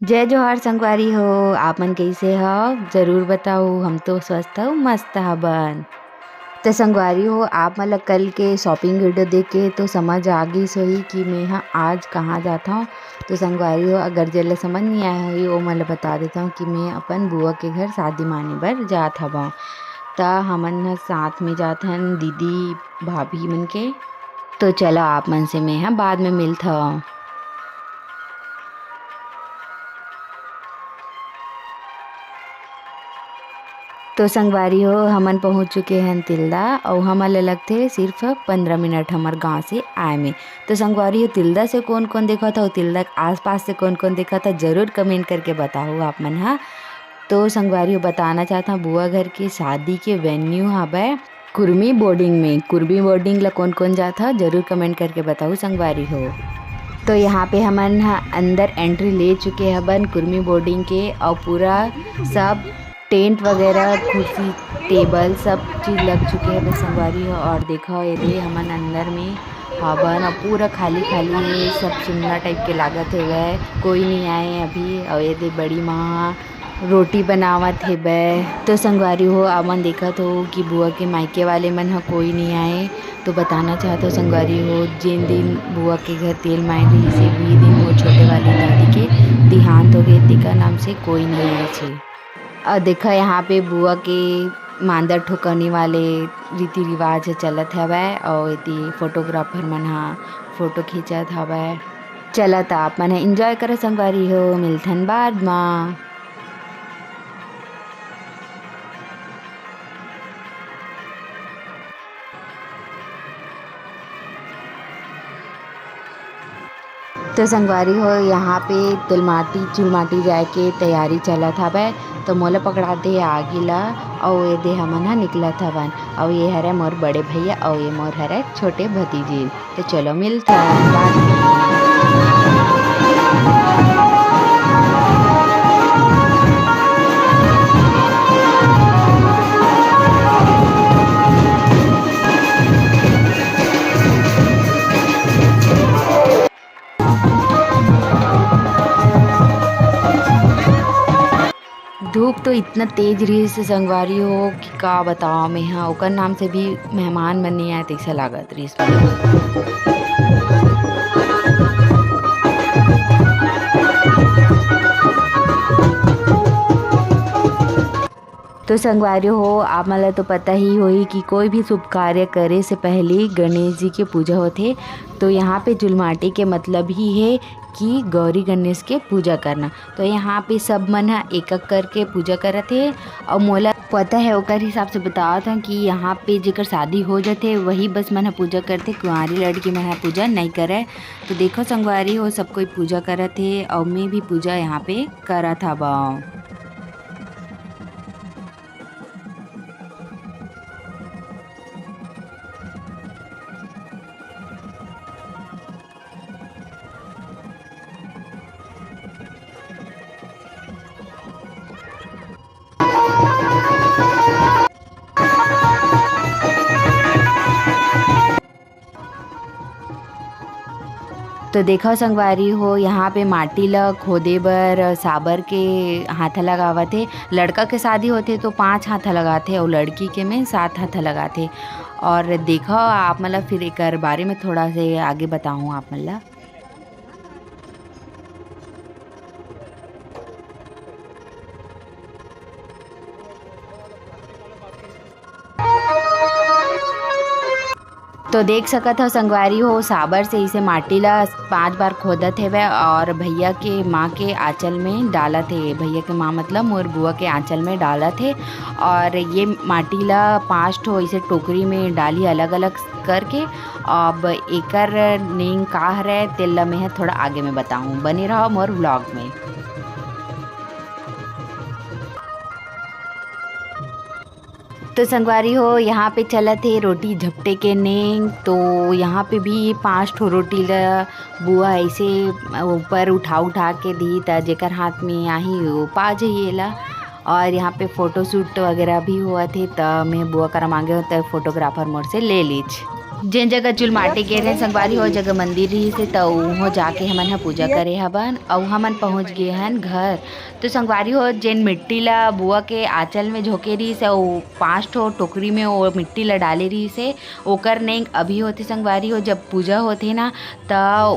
जय जोहार संगवारी हो। आप मन कइसे हव ज़रूर बताओ। हम तो स्वस्थ हव मस्त हबन। तो संगवारी हो आप मन ला कल के शॉपिंग वीडियो देख के तो समझ आ गिस होही कि मैं आज कहाँ जात हव। तो संगवारी हो अगर जेला समझ नहीं आया होही ओ मन ला बता देत हव कि मैं अपन बुआ के घर शादी माने बर जात हवव। त हमन ह साथ में जात हन दीदी भाभी मन के। तो चलो आप मन से मैं बाद में मिलत हव। तो संगवारी हो हमन पहुंच चुके हैं तिल्दा और हमन ला लगथे सिर्फ 15 मिनट हमार गांव से आए में। तो संगवारी हो तिल्दा से कौन कौन देखा था, तिल्दा के आसपास से कौन कौन देखा था जरूर कमेंट करके बताओ आप मन हा। तो संगवारी हो बताना चाहता बुआ घर के शादी के वेन्यू हवे कुर्मी बोर्डिंग में। कुर्मी बोर्डिंग ला कौन कौन जाता जरूर कमेंट करके बताओ संगवारी हो। तो यहाँ पे हमन अंदर एंट्री ले चुके हबन कुर्मी बोर्डिंग के और पूरा सब टेंट वगैरह कुर्सी टेबल सब चीज़ लग चुके हैं बस संगवारी हो। और देखो ये हमन अंदर में हवन और पूरा खाली खाली है, सब सुनना टाइप के लागत है, कोई नहीं आए अभी। और ये बड़ी माँ रोटी बनावत है बे। तो संगवारी हो अमन देखत हो कि बुआ के मायके वाले मन ह कोई नहीं आए। तो बताना चाहते हो संगवारी हो जिन दिन बुआ के घर तेल माय रही से वही दिन वो छोटे वाली दादी के देहांत हो गए tika नाम से कोई नहीं आए छे। और देखा यहाँ पे बुआ के मांदर ठोकने वाले रीति रिवाज चलत हवै और यदि फोटोग्राफर मन हा फोटो खींचत हवै। चलत आप मन एंजॉय करो संगवारी हो, मिलथन बाद मा। तो संगवारी हो यहाँ पे तिलमाटी चुलमाटी जाए के तैयारी चलत हवै। तो मोला पकड़ा दे आगे ला और ये दे हमन हा निकलत हवन। और ये हरे मोर बड़े भैया और ये मोर हरे छोटे भतीजी। तो चलो मिलते हैं बाद में। धूप तो इतना तेज रही से संगवारी हो कि का बताओ मैं हाँ ओकर नाम से भी मेहमान मन नहीं आए तैसा लागत रही तो संगवारी हो आप मन ला तो पता ही होही कि कोई भी शुभ कार्य करे से पहले गणेश जी के पूजा होथे। तो यहाँ पे जुलमाटी के मतलब ही है कि गौरी गणेश के पूजा करना। तो यहाँ पे सब मन एक एक करके पूजा करत है। और मोला पता है ओकर हिसाब से बतावत हूँ कि यहाँ पे जेकर शादी हो जाते वही बस मन पूजा करते, कुंवारी लड़की मन पूजा नहीं करे। तो देखो संगवारी हो सब कोई पूजा करत है और मैं भी पूजा यहाँ पे करत हवं। तो देखो संगवारी हो यहाँ पे माटी ला खोदे बर साबर के हाथा लगावत है। लड़का के शादी होते तो 5 हाथा लगाते और लड़की के में 7 हाथा लगाते। और देखो आप मतलब फिर एक बारे में थोड़ा से आगे बताऊँ आप मतलब। तो देख सकत हो संगवारी हो साबर से इसे माटी ला 5 बार खोदत हेवे और भैया के माँ के आंचल में डालत है। भैया के माँ मतलब मोर बुआ के आंचल में डालत है। और ये माटी ला 5 ठो इसे टोकरी में डाली अलग अलग करके। अब एकर नेंग का हरे तेल ला मैं थोड़ा आगे में बताऊँ, बने रहो मोर व्लॉग में। तो संगवारी हो यहाँ पे चलत है रोटी झपटे के नेंग। तो यहाँ पे भी 5 ठो रोटी ला बुआ ऐसे ऊपर उठा के दी त जेकर हाथ में आही वो पा जाइए ला। और यहाँ पे फ़ोटो शूट वगैरह भी हुआ थे। तो मैं बुआ कर मांगे हो तो फोटोग्राफर मोर से ले लीज। जेन जगह चुल माटी गे रहे संगवारी हो जगह मंदिर रही से तो हो जाके हमन ह पूजा करे हबन और हमन पहुंच गए हन घर। तो संगवारी हो जेन मिट्टी ला बुआ के आंचल में झोंके रही से और 5 ठो टोकरी में वो मिट्टी ला डाले रही से ओकर नेंग अभी होती संगवारी हो जब पूजा होती ना तो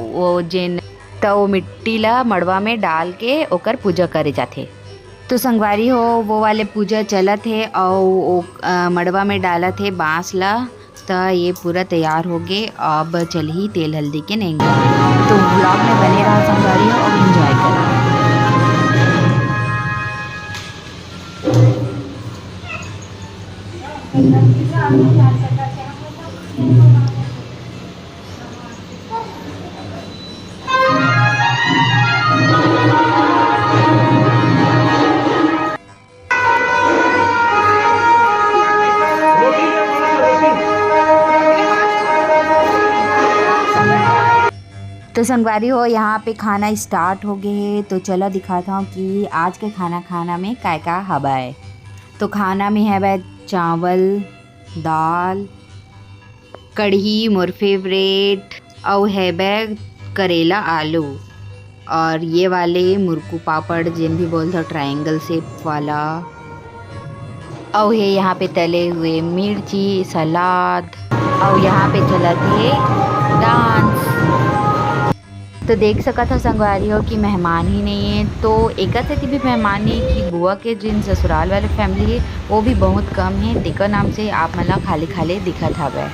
वो मिट्टी ला मड़वा में डाल के ओकर पूजा करे जाथे। तो संगवारी हो वो वाले पूजा चलत है और मड़वा में डालत है बांस ला। तो ये पूरा तैयार हो गए अब चल ही तेल हल्दी के नहीं। तो ब्लॉग में बने रहा संगवारी हो और एंजॉय करा। तो संगवारी हो यहाँ पे खाना स्टार्ट हो गए है। तो चलो दिखाता हूँ कि आज के खाना में क्या हवा है। तो खाना में है वह चावल दाल कढ़ी मोर फेवरेट और है वह करेला आलू और ये वाले मुरकू पापड़ जिन भी बोलते हो ट्रायंगल शेप वाला और है यहाँ पे तले हुए मिर्ची सलाद और यहाँ पे चला थे डांस। तो देख सका था संगवारी हो कि मेहमान ही नहीं है। तो एक से भी मेहमान नहीं कि बुआ के जिन ससुराल वाले फैमिली है वो भी बहुत कम है। तेकर नाम से आप मला खाली खाली दिखत हवे।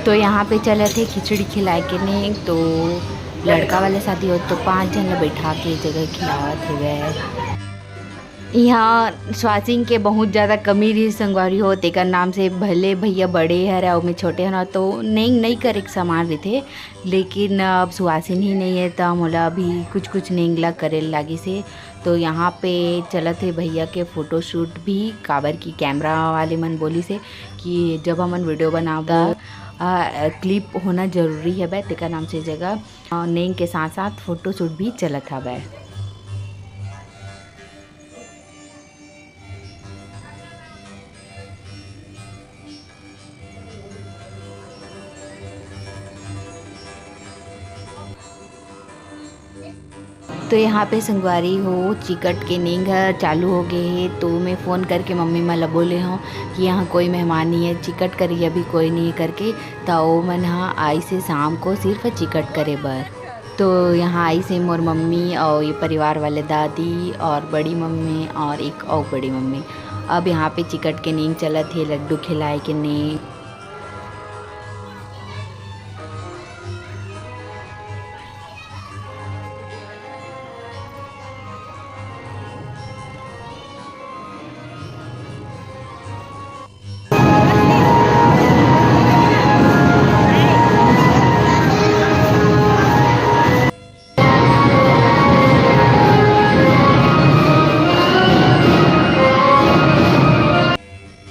तो यहाँ पे चले थे खिचड़ी खिलाए के नहीं। तो लड़का वाले शादी हो तो 5 जन बैठा के जगह खिलावत हुए। यहाँ स्वासिंग के बहुत ज़्यादा कमी रही संगवारी हो तेकर नाम से भले भैया बड़े है और मैं छोटे हैं ना तो नहीं करे सामान रही थे। लेकिन अब सुहासिन ही नहीं है तो मोला अभी कुछ नेंगला करे लागी से। तो यहाँ पे चलत है भैया के फ़ोटोशूट भी काबर की कैमरा वाले मन बोली से कि जब हमन वीडियो बनावा क्लिप होना ज़रूरी है भाई तेका नाम से जगह नेंग के साथ साथ फ़ोटोशूट भी चलत है भाई। तो यहाँ पे संगवारी हो चिकट के नींग चालू हो गए है। तो मैं फ़ोन करके मम्मी मला बोले हूँ कि यहाँ कोई मेहमान नहीं है चिकट करी अभी कोई नहीं करके। तो मन हाँ आई से शाम को सिर्फ चिकट करे बर। तो यहाँ आई से मोर मम्मी और ये परिवार वाले दादी और बड़ी मम्मी और एक और बड़ी मम्मी। अब यहाँ पे चिकट के नींग चलत है लड्डू खिलाए के नींग।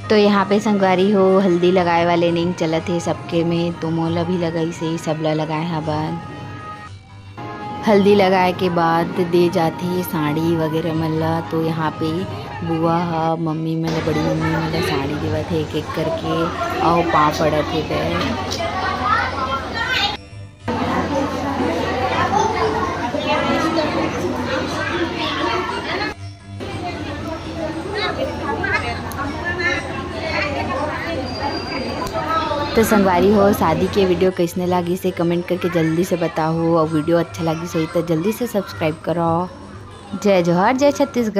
तो यहाँ पे संगवारी हो हल्दी लगाए वाले नहीं चलत है सबके में। तो मोला भी लगाई से सबला लगाए हवन। हल्दी लगाए के बाद दे जाती है साड़ी वगैरह मला। तो यहाँ पे बुआ मम्मी मतलब बड़ी मम्मी मतलब साड़ी देवत है एक एक करके और पाँव पड़त है। तो संगवारी हो शादी के वीडियो कैसने लगी से कमेंट करके जल्दी से बताओ और वीडियो अच्छा लगी सही तो जल्दी से सब्सक्राइब करो। जय जोहर जय छत्तीसगढ़।